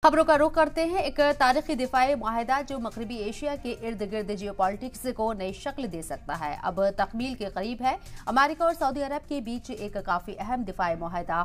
खबरों का रुख करते हैं। एक तारीखी दिफाई मुआहदा जो मगरबी एशिया के इर्द गिर्द जियोपॉलिटिक्स को नई शक्ल दे सकता है, अब तकमील के करीब है। अमेरिका और सऊदी अरब के बीच एक काफी अहम दिफाई मुआहदा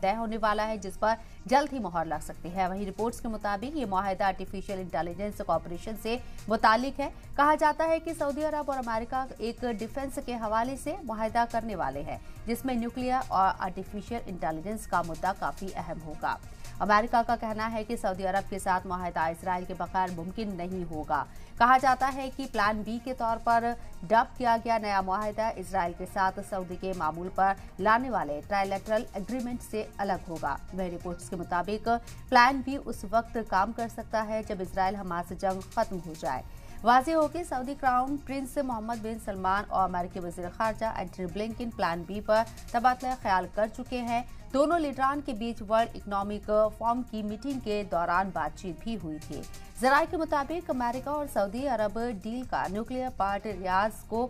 तय होने वाला है, जिस पर जल्द ही मुहर लग सकती है। वहीं रिपोर्ट्स के मुताबिक ये मुआहदा आर्टिफिशियल इंटेलिजेंस कॉपरेशन से मुतालिक है। कहा जाता है कि सऊदी अरब और अमेरिका एक डिफेंस के हवाले से मुआहदा करने वाले हैं, जिसमें न्यूक्लियर और आर्टिफिशियल इंटेलिजेंस का मुद्दा काफी अहम होगा। अमेरिका का कहना है कि सऊदी अरब के साथ मुआहदा इजराइल के बगैर मुमकिन नहीं होगा। कहा जाता है कि प्लान बी के तौर पर डब किया गया नया मुआहदा इजराइल के साथ सऊदी के मामूल पर लाने वाले ट्राइलेटरल एग्रीमेंट से अलग होगा। वह रिपोर्ट्स के मुताबिक प्लान बी उस वक्त काम कर सकता है जब इजराइल हमास से जंग खत्म हो जाए। वाज़ेह हो कि सऊदी क्राउन प्रिंस मोहम्मद बिन सलमान और अमेरिकी वज़ीर ख़ारजा एंटनी ब्लिंकन प्लान बी पर तबादला ख्याल कर चुके हैं। दोनों लीडरान के बीच वर्ल्ड इकोनॉमिक फोरम की मीटिंग के दौरान बातचीत भी हुई थी। ज़राए के मुताबिक अमेरिका और सऊदी अरब डील का न्यूक्लियर पार्ट रियाज को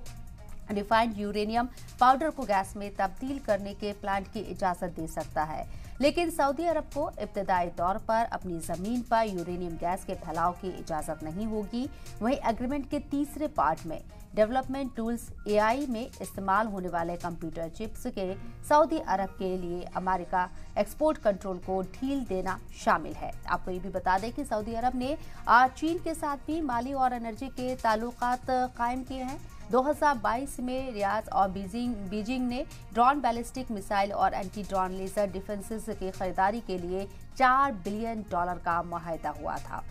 रिफाइंड यूरेनियम पाउडर को गैस में तब्दील करने के प्लांट की इजाजत दे सकता है, लेकिन सऊदी अरब को इब्तदाई तौर पर अपनी जमीन पर यूरेनियम गैस के फैलाव की इजाजत नहीं होगी। वहीं एग्रीमेंट के तीसरे पार्ट में डेवलपमेंट टूल्स एआई में इस्तेमाल होने वाले कंप्यूटर चिप्स के सऊदी अरब के लिए अमेरिका एक्सपोर्ट कंट्रोल को ढील देना शामिल है। आपको ये भी बता दें कि सऊदी अरब ने चीन के साथ भी माली और एनर्जी के ताल्लुकात कायम किए हैं। 2022 में रियाद और बीजिंग ने ड्रोन बैलिस्टिक मिसाइल और एंटी ड्रोन लेजर डिफेंसेस की खरीदारी के लिए $4 बिलियन का मुआहदा हुआ था।